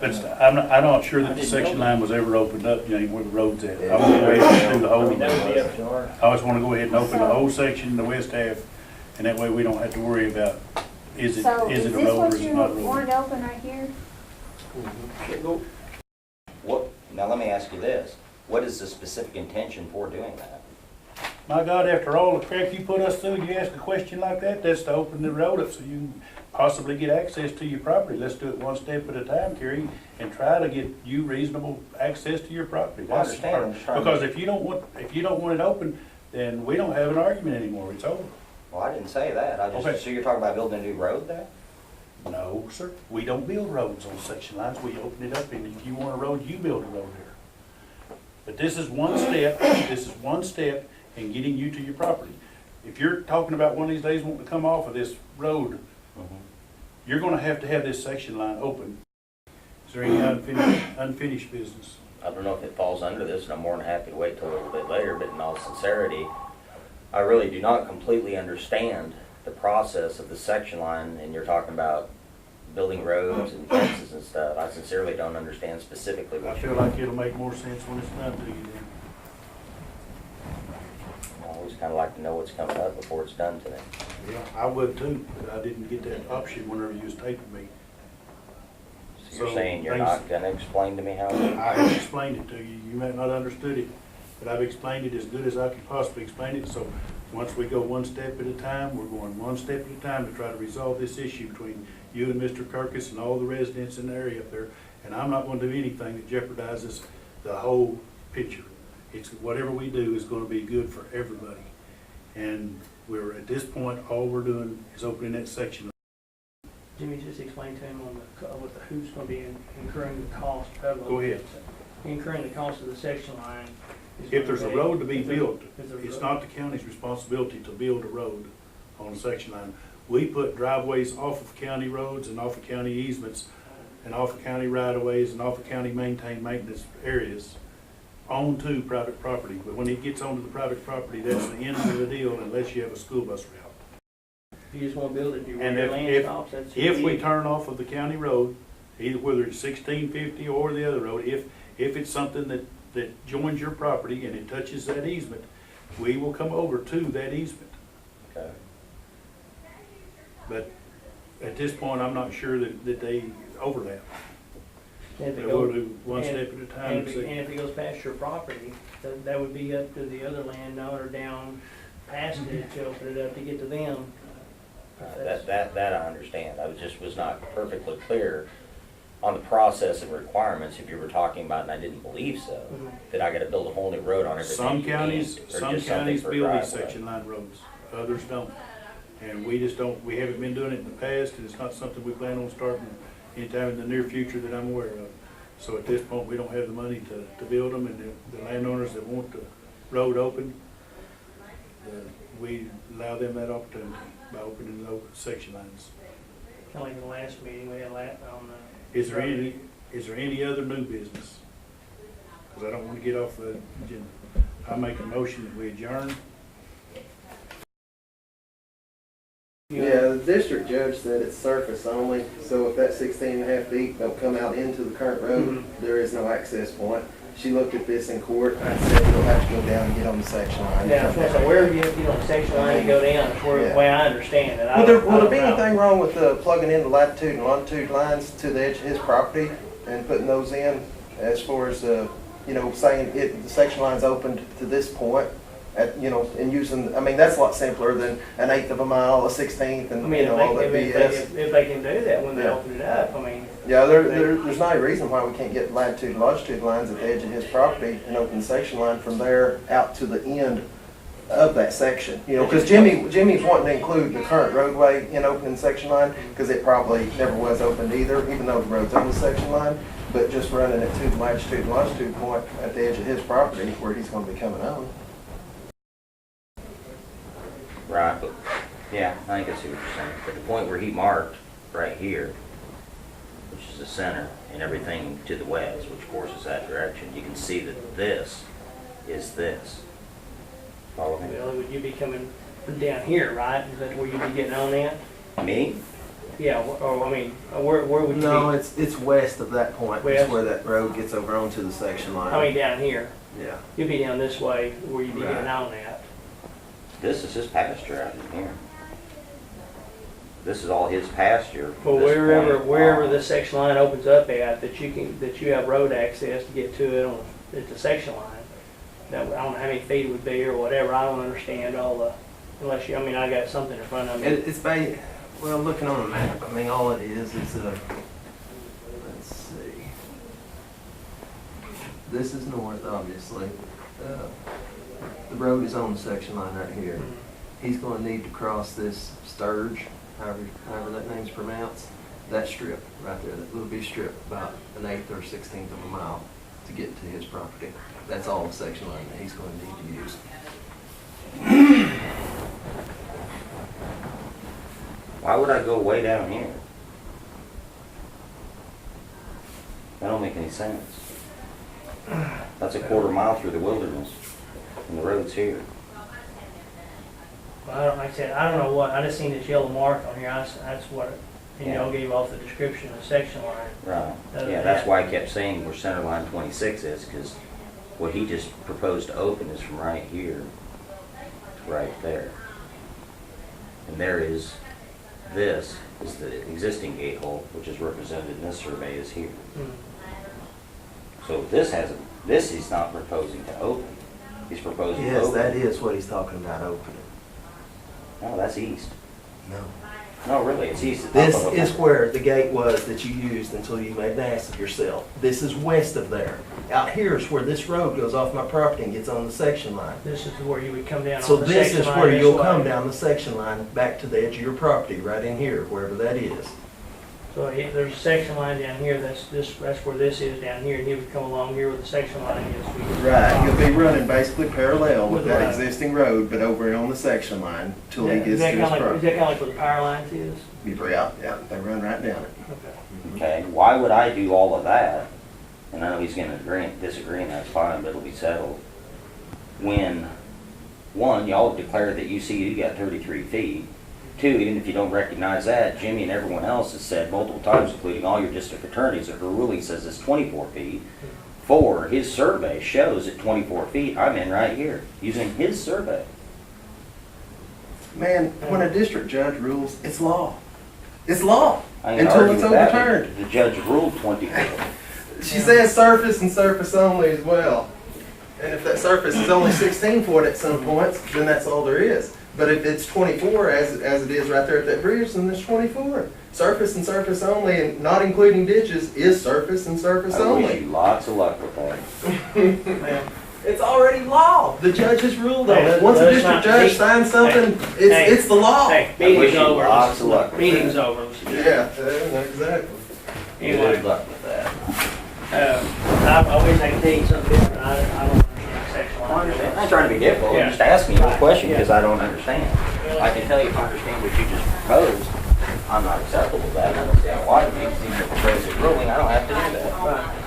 But I'm not sure that the section line was ever opened up, Jane, where the road's at. I want to go ahead and do the whole, I always want to go ahead and open the whole section, the west half, and that way we don't have to worry about, is it a road or is it not a So, is this what road? you want to open right here? What, now let me ask you this, what is the specific intention for doing that? My God, after all the crap you put us through, you ask a question like that, that's to open the road up so you can possibly get access to your property. Let's do it one step at a time, Kerry, and try to get you reasonable access to your property. I understand. I'm just trying to- Because if you don't want it open, then we don't have an argument anymore, it's over. Well, I didn't say that, Okay. so you're talking about building a new road there? No, sir, we don't build roads on section lines, we open it up, and if you want a road, you build a road there. But this is one step in getting you to your property. If you're talking about one of these days wanting to come off of this road, you're gonna have to have this section line open. Is there any unfinished business? I don't know if it falls under this, and I'm more than happy to wait till a little bit later, but in all sincerity, I really do not completely understand the process of the section line, and you're talking about building roads and fences and stuff. I sincerely don't understand specifically I what feel you're like it'll make more sense when it's done to you then. I always kind of like to know what's coming up before it's done to me. Yeah, I would too, but I didn't get that option whenever you was taping me. So you're So, saying you're things- not gonna explain to me how? I have explained it to you, you may not understood it, but I've explained it as good as I could possibly explain it, so once we go one step at a time, we're going one step at a time to try to resolve this issue between you and Mr. Kirkes and all the residents in the area up there, and I'm not gonna do anything that jeopardizes the whole picture. It's, whatever we do is gonna be good for everybody, and we're, at this point, all we're doing is opening that section. Jimmy, just explain to him on with who's going to be incurring the cost of. Go ahead. Incurring the cost of the section line. If there's a road to be built, Is there a it's road? not the county's responsibility to build a road on a section line. We put driveways off of county roads and off of county easements and off of county right-of-ways and off of county maintained maintenance areas onto private property. But when it gets onto the private property, that's the end of the deal unless you have a school bus route. If you just want to build it, you want And your land if, stops, that's. if we turn off of the county road, either whether it's 1650 or the other road, if it's something that joins your property and it touches that easement, we will come over to that easement. Okay. But at this point, I'm not sure that they overlap. And if But it we'll goes, do one and- step at a time. and if it goes past your property, that would be up to the other landowner down past it to open it up to get to them. That I understand. I was not perfectly clear on the process and requirements, if you were talking about, and I didn't believe so, that I gotta build a whole new road on everything. Some you counties, need, or some just something counties for a build these driveway. section line roads, others don't. And we just don't, we haven't been doing it in the past, and it's not something we plan on starting anytime in the near future that I'm aware of. So at this point, we don't have the money to build them, and the landowners that want the road open, we allow them that opportunity by opening those section lines. Kind of like the last meeting we had on the. Is there any other new business? Because I don't want to get off the agenda. I make a motion that we adjourn. Yeah, the district judge said it's surface only, so if that 16.5 feet don't come out into the current road, there is no access point. She looked at this in court and said you'll have to go down and get on the section line. Yeah, so wherever you have to get on the section line and go down, that's where, the way I understand it. Will there be anything wrong with plugging in the latitude and longitude lines to the edge of his property and putting those in as far as, saying the section line's opened to this point? And using, I mean, that's a lot simpler than an 1/8 of a mile, a 16th, and I mean, all that BS. if they can do that when they Yeah. open it up, I mean. Yeah, there's not a reason why we can't get latitude and longitude lines at the edge of his property and open the section line from there out to the end of that section. Because Jimmy's wanting to include the current roadway in opening the section line, because it probably never was opened either, even though the road's on the section line, but just running it to the latitude and longitude point at the edge of his property where he's going to be coming on. Right, but, yeah, I think I see what you're saying. But the point where he marked right here, which is the center, and everything to the west, which of course is that direction, you can see that this is this. Follow me? Well, would you be coming from down here, right? Is that where you'd be getting on that? Me? Yeah, or, I mean, where would you be? No, it's west of that point, West? it's where that road gets over onto the section line. I mean, down here. Yeah. You'd be down this way where you'd be Right. getting on that. This is his pasture out in here. This is all his pasture. Well, This point wherever on. the section line opens up at, that you have road access to get to it at the section line. That, I don't know how many feet it would be or whatever, I don't understand all the, unless you, I mean, I got something in front of me. Well, looking on the map, I mean, all it is let's see. This is north, obviously. The road is on the section line right here. He's gonna need to cross this Sturge, however that name's pronounced, that strip right there, that little bitty strip, about an eighth or 16th of a mile to get to his property. That's all the section line that he's gonna need to use. Why would I go way down here? That don't make any sense. That's a quarter mile through the wilderness, and the road's here. Well, I don't, like I said, I don't know what, I just seen this yellow mark on here, that's what, and y'all gave off the description of the section line. Right. Other Yeah, than that's that- why I kept saying where center line 26 is, because what he just proposed to open is from right here to right there. And this is the existing gate hole, which is represented in this survey is here. So this he's not proposing to open. He's proposing to Yes, open. that is what he's talking about opening. No, that's east. No. No, really, it's east. This is where the gate was that you used until you made an ass of yourself. This is west of there. Out here is where this road goes off my property and gets on the section line. This is where you would come down So on the this section is line where this you'll way. come down the section line back to the edge of your property, right in here, wherever that is. So there's a section line down here, that's where this is down here, and he would come along here where the section line is. Right, he'll be running basically parallel with that Right. existing road, but over on the section line till he Is gets to that his kinda like, is property. that kinda like where the power lines is? Yeah, they run right down it. Okay. Okay, why would I do all of that? And I know he's gonna disagree, and that's fine, but it'll be settled. When, one, y'all have declared that you got 33 feet. Two, even if you don't recognize that, Jimmy and everyone else has said multiple times, including all your district attorneys, that her ruling says it's 24 feet. Four, his survey shows at 24 feet, I'm in right here, using his survey. Man, when a district judge rules, it's law. It's law I ain't until arguing it's with that, but overturned. the judge ruled 24. She says surface and surface only as well. And if that surface is only 16 foot at some points, then that's all there is. But if it's 24, as it is right there at that bridge, then there's 24. Surface and surface only, and not including ditches, is surface and surface I wish only. you lots of luck with that. Well, It's already law. The judge has ruled on Hey, it. Once a let's district not- judge hey, signs something, hey, it's the law. Hey, I wish meeting's you over. lots of luck with Meeting's that. over. Yeah, exactly. Anyway, Good luck with that. I wish I could tell you something different, I don't understand section I line. understand. I'm not trying to be difficult, Yeah. I'm just asking you a question Yeah. because I don't understand. I can tell you if I understand what you just proposed, I'm not acceptable to that. I don't see why it makes even if it's basic ruling, I don't have to do that. Right.